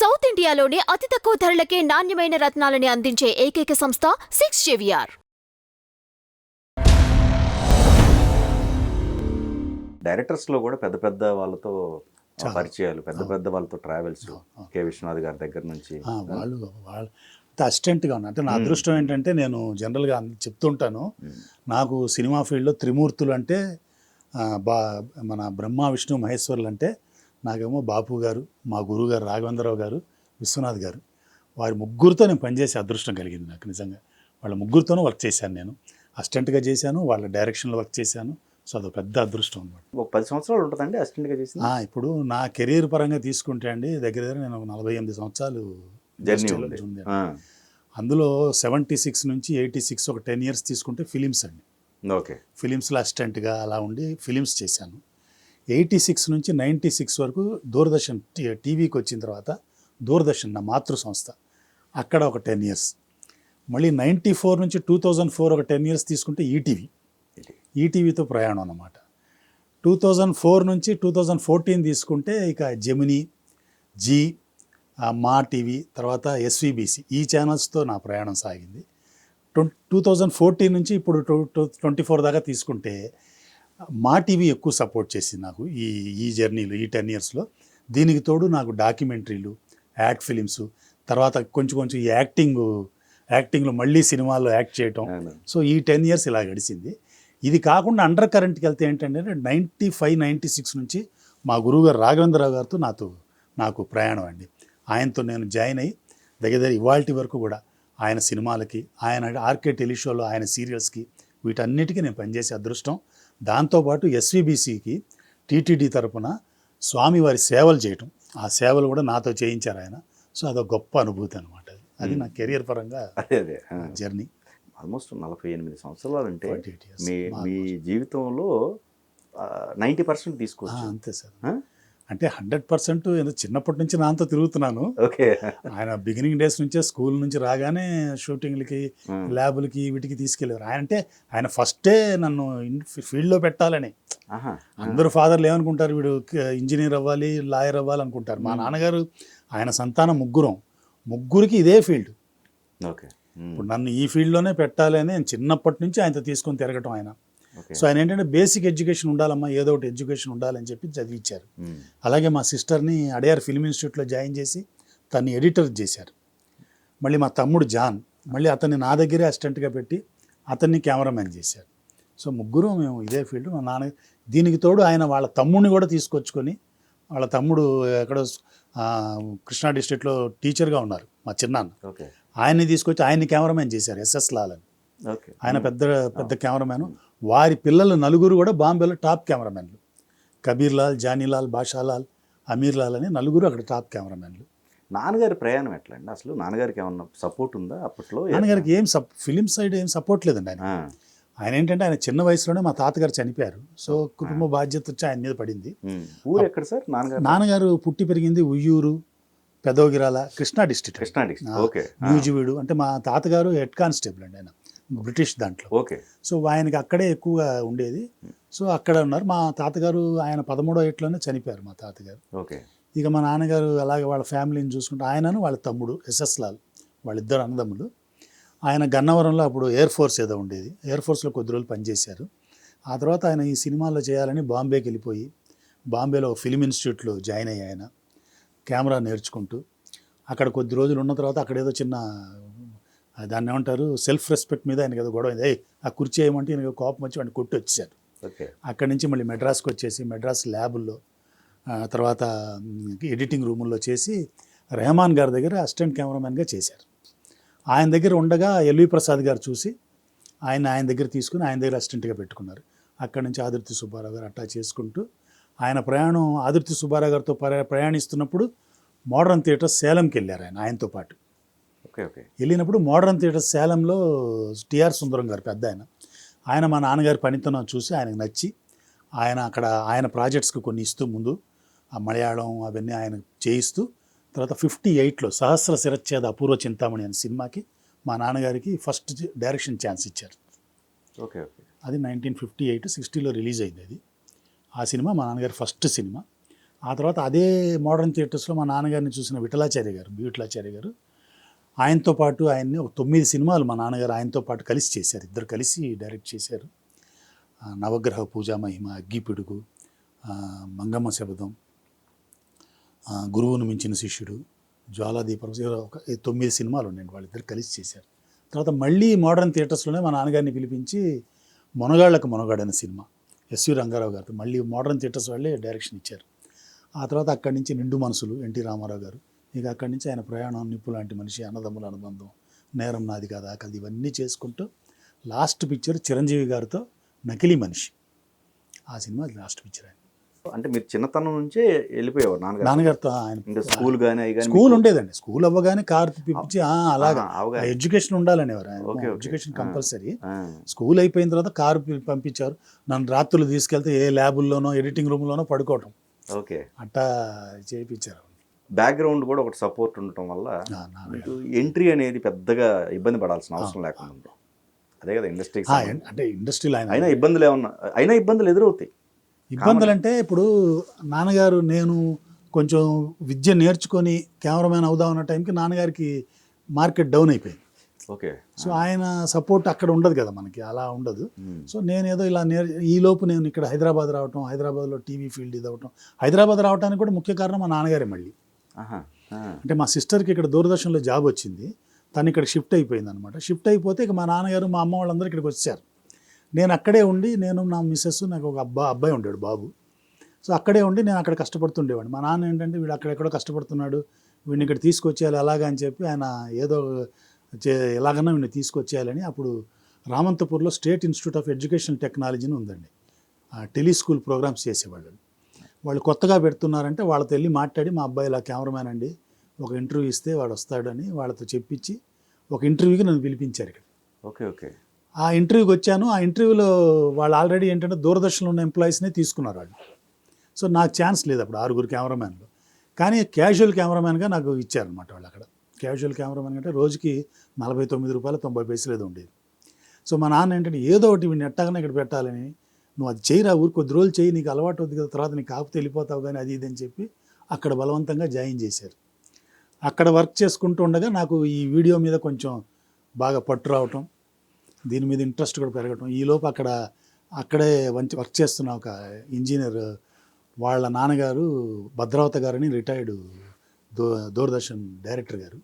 South ఇండియాలోనే అతి తక్కువ ధరలకే నాణ్యమైన రత్నాలని అందించే ఏకైక సంస్థ 6JVR. డైరెక్టర్స్లో కూడా పెద్ద పెద్ద వాళ్ళతో పరిచయాలు, పెద్ద పెద్ద వాళ్ళతో ట్రావెల్స్, కె విశ్వనాథ్ గారి దగ్గర నుంచి వాళ్ళు అసిస్టెంట్గా ఉన్నా. అంటే నా అదృష్టం ఏంటంటే నేను జనరల్గా చెప్తుంటాను, నాకు సినిమా ఫీల్డ్లో త్రిమూర్తులు అంటే మన బ్రహ్మ విష్ణు మహేశ్వర్లు అంటే నాకేమో బాపు గారు, మా గురువు గారు రాఘవేంద్రరావు గారు, విశ్వనాథ్ గారు, వారి ముగ్గురితో నేను పనిచేసే అదృష్టం కలిగింది నాకు. నిజంగా వాళ్ళ ముగ్గురితోనూ వర్క్ చేశాను. నేను అసిస్టెంట్గా చేశాను, వాళ్ళ డైరెక్షన్లో వర్క్ చేశాను. సో అదొక పెద్ద అదృష్టం అనమాట. ఒక 10 సంవత్సరాలు ఉంటుందండి అసిస్టెంట్గా చేసి. ఇప్పుడు నా కెరీర్ పరంగా తీసుకుంటే అండి దగ్గర నేను 48 సంవత్సరాలు జర్నీ ఉంది. అందులో 76 నుంచి 86 ఒక 10 years తీసుకుంటే ఫిలిమ్స్ అండి. ఓకే, ఫిలిమ్స్లో అసిస్టెంట్గా అలా ఉండి ఫిలిమ్స్ చేశాను. 86 నుంచి 96 వరకు దూరదర్శన్ టీవీకి వచ్చిన తర్వాత దూరదర్శన్ నా మాతృ సంస్థ, అక్కడ ఒక 10 years. మళ్ళీ 94 నుంచి 2004 ఒక 10 years తీసుకుంటే ఈటీవీతో ప్రయాణం అన్నమాట. 2004 నుంచి 2014 తీసుకుంటే ఇక జెమినీ, జీ, మా టీవీ, తర్వాత ఎస్వీబీసీ ఈ ఛానల్స్తో నా ప్రయాణం సాగింది. 2014 నుంచి ఇప్పుడు 24 దాకా తీసుకుంటే మా టీవీ ఎక్కువ సపోర్ట్ చేసింది నాకు ఈ జర్నీలో, ఈ 10 yearsలో. దీనికి తోడు నాకు డాక్యుమెంటరీలు, యాడ్ ఫిలిమ్స్, తర్వాత కొంచెం యాక్టింగ్లో మళ్ళీ సినిమాల్లో యాక్ట్ చేయటం. సో ఈ 10 years ఇలా గడిచింది. ఇది కాకుండా అండర్ కరెంట్కి వెళ్తే ఏంటంటే 95-96 నుంచి మా గురువుగారు రాఘవేంద్రరావు గారితో నాకు ప్రయాణం అండి. ఆయనతో నేను జాయిన్ అయ్యి దగ్గర ఇవాల్టి వరకు కూడా ఆయన సినిమాలకి, ఆయన ఆర్కే టెలిషోలో ఆయన సీరియల్స్కి, వీటన్నిటికీ నేను పనిచేసే అదృష్టం. దాంతోపాటు ఎస్వీబీసీకి టీటీడీ తరపున స్వామివారి సేవలు చేయటం, ఆ సేవలు కూడా నాతో చేయించారు ఆయన. సో అదొక గొప్ప అనుభూతి అనమాట. అది నా కెరియర్ పరంగా జర్నీ. ఆల్మోస్ట్ 48 సంవత్సరాలు అంటే మీ జీవితంలో 90% తీసుకోవచ్చు. అంతే సార్. అంటే 100% చిన్నప్పటి నుంచి నాతో తిరుగుతున్నాను. ఓకే, ఆయన బిగినింగ్ డేస్ నుంచే స్కూల్ నుంచి రాగానే షూటింగ్లకి, ల్యాబులకి, వీటికి తీసుకెళ్ళారు. ఆయన ఫస్టే నన్ను ఫీల్డ్లో పెట్టాలని. అందరూ ఫాదర్లు ఏమనుకుంటారు, వీడు ఇంజనీర్ అవ్వాలి, లాయర్ అవ్వాలి అనుకుంటారు. మా నాన్నగారు ఆయన సంతానం ముగ్గురికి ఇదే ఫీల్డ్. ఓకే, ఇప్పుడు నన్ను ఈ ఫీల్డ్లోనే పెట్టాలి అని నేను చిన్నప్పటి నుంచి ఆయనతో తీసుకొని తిరగటం ఆయన. సో ఆయన ఏంటంటే బేసిక్ ఎడ్యుకేషన్ ఉండాలమ్మా, ఏదో ఒకటి ఎడ్యుకేషన్ ఉండాలని చెప్పి చదివించారు. అలాగే మా సిస్టర్ని అడయార్ ఫిల్మ్ ఇన్స్టిట్యూట్లో జాయిన్ చేసి తన్ని ఎడిటర్ చేశారు. మళ్ళీ మా తమ్ముడు జాన్, మళ్ళీ అతన్ని నా దగ్గరే అసిస్టెంట్గా పెట్టి అతన్ని కెమెరామెన్ చేశారు. సో ముగ్గురు మేము ఇదే ఫీల్డ్. మా నాన్న దీనికి తోడు ఆయన వాళ్ళ తమ్ముడిని కూడా తీసుకొచ్చుకొని, వాళ్ళ తమ్ముడు ఎక్కడో కృష్ణా డిస్ట్రిక్ట్లో టీచర్గా ఉన్నారు మా చిన్నాన్న, ఆయన్ని తీసుకొచ్చి ఆయన్ని కెమెరామెన్ చేశారు, ఎస్ఎస్ లాల్ అని. ఆయన పెద్ద కెమెరామెన్. వారి పిల్లలు 4 కూడా బాంబేలో టాప్ కెమెరామెన్లు. కబీర్ లాల్, జానీలాల్, బాషాలాల్, అమీర్ లాల్ అని 4 అక్కడ టాప్ కెమెరామెన్లు. నాన్నగారి ప్రయాణం ఎట్లా అండి అసలు? నాన్నగారికి ఏమన్నా సపోర్ట్ ఉందా అప్పట్లో? నాన్నగారికి ఏం ఫిలిం సైడ్ ఏం సపోర్ట్ లేదండి. ఆయన ఏంటంటే ఆయన చిన్న వయసులోనే మా తాతగారు చనిపోయారు. సో కుటుంబ బాధ్యత వచ్చి ఆయన మీద పడింది. ఊరు ఎక్కడ సార్ నాన్నగారు పుట్టి పెరిగింది ఉయ్యూరు, పెదోగిరాల, కృష్ణా డిస్ట్రిక్ట్. న్యూజివీడు. అంటే మా తాతగారు హెడ్ కానిస్టేబుల్ అండి, ఆయన బ్రిటిష్ దాంట్లో. ఓకే. సో ఆయనకి అక్కడే ఎక్కువగా ఉండేది. సో అక్కడ ఉన్నారు. మా తాతగారు ఆయన 13వ ఏటలోనే చనిపోయారు మా తాతగారు. ఓకే. ఇక మా నాన్నగారు అలాగే వాళ్ళ ఫ్యామిలీని చూసుకుంటే ఆయనను వాళ్ళ తమ్ముడు ఎస్ఎస్ లాల్, వాళ్ళిద్దరు అన్నదమ్ములు. ఆయన గన్నవరంలో అప్పుడు ఎయిర్ ఫోర్స్ ఏదో ఉండేది, ఎయిర్ ఫోర్స్లో కొద్ది రోజులు పనిచేశారు. ఆ తర్వాత ఆయన ఈ సినిమాల్లో చేయాలని బాంబేకి వెళ్ళిపోయి బాంబేలో ఫిల్మ్ ఇన్స్టిట్యూట్లో జాయిన్ అయ్యి ఆయన కెమెరా నేర్చుకుంటూ అక్కడ కొద్ది రోజులు ఉన్న తర్వాత అక్కడ ఏదో చిన్న దాన్ని ఏమంటారు సెల్ఫ్ రెస్పెక్ట్ మీద ఆయనకి ఏదో గొడవ అయింది. ఆ కుర్చీ వేయమంటే ఈయనకి కోపం వచ్చి వాడిని కొట్టి వచ్చేసారు. అక్కడి నుంచి మళ్ళీ మెడ్రాస్కి వచ్చేసి మెడ్రాస్ ల్యాబుల్లో, తర్వాత ఎడిటింగ్ రూముల్లో చేసి రెహమాన్ గారి దగ్గర అసిస్టెంట్ కెమెరామెన్గా చేశారు. ఆయన దగ్గర ఉండగా ఎల్వి ప్రసాద్ గారు చూసి ఆయన దగ్గర తీసుకుని ఆయన దగ్గర అసిస్టెంట్గా పెట్టుకున్నారు. అక్కడి నుంచి ఆదుర్తి సుబ్బారావు గారు అట్టా చేసుకుంటూ ఆయన ప్రయాణం ఆదుర్తి సుబ్బారావు గారితో ప్రయాణిస్తున్నప్పుడు మోడర్న్ థియేటర్ సేలంకి వెళ్ళారు ఆయనతో పాటు. వెళ్ళినప్పుడు మోడర్న్ థియేటర్ సేలంలో టిఆర్ సుందరం గారు పెద్ద ఆయన మా నాన్నగారి పనితనం చూసి ఆయనకు నచ్చి అక్కడ ఆయన ప్రాజెక్ట్స్కి కొన్ని ఇస్తూ ముందు ఆ మలయాళం అవన్నీ ఆయన చేయిస్తూ తర్వాత 58లో సహస్ర శిరచ్ఛేద అపూర్వ చింతామణి అనే సినిమాకి మా నాన్నగారికి ఫస్ట్ డైరెక్షన్ ఛాన్స్ ఇచ్చారు. అది 1958-60లో రిలీజ్ అయింది. అది ఆ సినిమా మా నాన్నగారి ఫస్ట్ సినిమా. ఆ తర్వాత అదే మోడర్న్ థియేటర్స్లో మా నాన్నగారిని చూసిన బి విఠలాచార్య గారు ఆయనతో పాటు ఆయన్ని ఒక 9 సినిమాలు మా నాన్నగారు ఆయనతో పాటు కలిసి చేశారు. ఇద్దరు కలిసి డైరెక్ట్ చేశారు. నవగ్రహ పూజా మహిమ, అగ్గిపిడుగు, మంగమ్మ శబదం, గురువును మించిన శిష్యుడు, జ్వాలాదీపం, ఒక 9 సినిమాలు ఉన్నాయండి. వాళ్ళిద్దరు కలిసి చేశారు. తర్వాత మళ్ళీ మోడర్న్ థియేటర్స్లోనే మా నాన్నగారిని పిలిపించి మొనగాళ్ళకు మొనగాడని సినిమా ఎస్వి రంగారావు గారితో మళ్ళీ మోడర్న్ థియేటర్స్ వాళ్ళే డైరెక్షన్ ఇచ్చారు. ఆ తర్వాత అక్కడి నుంచి నిండు మనసులు ఎన్టీ రామారావు గారు, ఇక అక్కడి నుంచి ఆయన ప్రయాణం, నిప్పు లాంటి మనిషి, అన్నదమ్ముల అనుబంధం, నేరం నాది కాదా కది, ఇవన్నీ చేసుకుంటూ లాస్ట్ పిక్చర్ చిరంజీవి గారితో నకిలీ మనిషి. ఆ సినిమా లాస్ట్ పిక్చర్ ఆయన. అంటే మీరు చిన్నతనం నుంచే వెళ్ళిపోయేవారు నాన్నగారితో. ఆయన ఇంకా స్కూల్ కానీ స్కూల్ ఉండేదండి. స్కూల్ అవ్వగానే కారు పిలిపించి అలాగా ఎడ్యుకేషన్ ఉండాలనేవారు ఆయన. Education compulsory. స్కూల్ అయిపోయిన తర్వాత కారు పంపించారు. నన్ను రాత్రులు తీసుకెళ్తే ఏ ల్యాబుల్లోనో ఎడిటింగ్ రూమ్లోనో పడుకోవటం, ఓకే, అట్టా చేయించారు. బ్యాక్గ్రౌండ్ కూడా ఒకటి సపోర్ట్ ఉండటం వల్ల ఎంట్రీ అనేది పెద్దగా ఇబ్బంది పడాల్సిన అవసరం లేకుండా, అదే కదా ఇండస్ట్రీకి. అంటే ఇండస్ట్రీలో అయినా ఇబ్బందులు ఏమన్నా, అయినా ఇబ్బందులు ఎదురవుతాయి. ఇబ్బందులు అంటే ఇప్పుడు నాన్నగారు, నేను కొంచెం విద్య నేర్చుకొని కెమెరామ్యాన్ అవుదామన్న టైంకి నాన్నగారికి మార్కెట్ డౌన్ అయిపోయింది. ఓకే. సో ఆయన సపోర్ట్ అక్కడ ఉండదు కదా మనకి, అలా ఉండదు. సో నేను ఏదో ఇలా ఈలోపు నేను ఇక్కడ హైదరాబాద్ రావటం, హైదరాబాద్లో టీవీ ఫీల్డ్ ఇది అవ్వటం. హైదరాబాద్ రావడానికి కూడా ముఖ్య కారణం మా నాన్నగారే. మళ్ళీ అంటే మా సిస్టర్కి ఇక్కడ దూరదర్శన్లో జాబ్ వచ్చింది, తను ఇక్కడ షిఫ్ట్ అయిపోయింది అనమాట. షిఫ్ట్ అయిపోతే ఇక మా నాన్నగారు, మా అమ్మ వాళ్ళందరూ ఇక్కడికి వచ్చారు. నేను అక్కడే ఉండి, నేను నా మిస్సెస్, నాకు ఒక అబ్బాయి ఉండేవాడు బాబు. సో అక్కడే ఉండి నేను అక్కడ కష్టపడుతుండేవాడిని. మా నాన్న ఏంటంటే వీడు అక్కడెక్కడో కష్టపడుతున్నాడు, వీడిని ఇక్కడ తీసుకొచ్చేయాలి అలాగా అని చెప్పి ఆయన ఏదో ఎలాగన్నా వీడిని తీసుకొచ్చేయాలని అప్పుడు రామంతపూర్లో స్టేట్ ఇన్స్టిట్యూట్ ఆఫ్ ఎడ్యుకేషన్ టెక్నాలజీని ఉందండి. టెలిస్కూల్ ప్రోగ్రామ్స్ చేసేవాళ్ళు. వాళ్ళు కొత్తగా పెడుతున్నారంటే వాళ్ళతో వెళ్ళి మాట్లాడి, మా అబ్బాయి ఇలా కెమెరామ్యాన్ అండి, ఒక ఇంటర్వ్యూ ఇస్తే వాడు వస్తాడని వాళ్ళతో చెప్పించి ఒక ఇంటర్వ్యూకి నన్ను పిలిపించారు ఇక్కడ. Okay okay. ఆ ఇంటర్వ్యూకి వచ్చాను. ఆ ఇంటర్వ్యూలో వాళ్ళు ఆల్రెడీ ఏంటంటే దూరదర్శన్లో ఉన్న ఎంప్లాయీస్నే తీసుకున్నారు వాళ్ళు. సో నాకు ఛాన్స్ లేదు అప్పుడు 6 కెమెరామ్యాన్లు. కానీ క్యాజువల్ కెమెరామ్యాన్గా నాకు ఇచ్చారనమాట వాళ్ళు అక్కడ. క్యాజువల్ కెమెరామ్యాన్ అంటే రోజుకి 49 రూపాయలు 90 పైసలు ఏదో ఉండేది. సో మా నాన్న ఏంటంటే ఏదో ఒకటి వీడిని ఎట్టగానే ఇక్కడ పెట్టాలని, నువ్వు అది చేయరా, ఊరు కొద్ది రోజులు చేయి, నీకు అలవాటు అవుతుంది కదా, తర్వాత నీకు కాకపోతే వెళ్ళిపోతావు కానీ అది ఇది అని చెప్పి అక్కడ బలవంతంగా జాయిన్ చేశారు. అక్కడ వర్క్ చేసుకుంటూ ఉండగా నాకు ఈ వీడియో మీద కొంచెం బాగా పట్టు రావటం, దీని మీద ఇంట్రెస్ట్ కూడా పెరగటం. ఈలోపు అక్కడే వర్క్ చేస్తున్న ఒక ఇంజనీర్, వాళ్ళ నాన్నగారు భద్రావతి గారని రిటైర్డ్ దూరదర్శన్ డైరెక్టర్ గారు,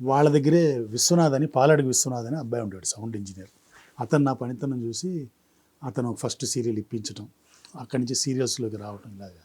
వాళ్ళ దగ్గరే విశ్వనాథ్ అని, పాలడుగు విశ్వనాథ్ అని అబ్బాయి ఉంటాడు, సౌండ్ ఇంజనీర్. అతను నా పనితనం చూసి అతను ఫస్ట్ సీరియల్ ఇప్పించటం, అక్కడి నుంచి సీరియల్స్లోకి రావటం, ఇలాగా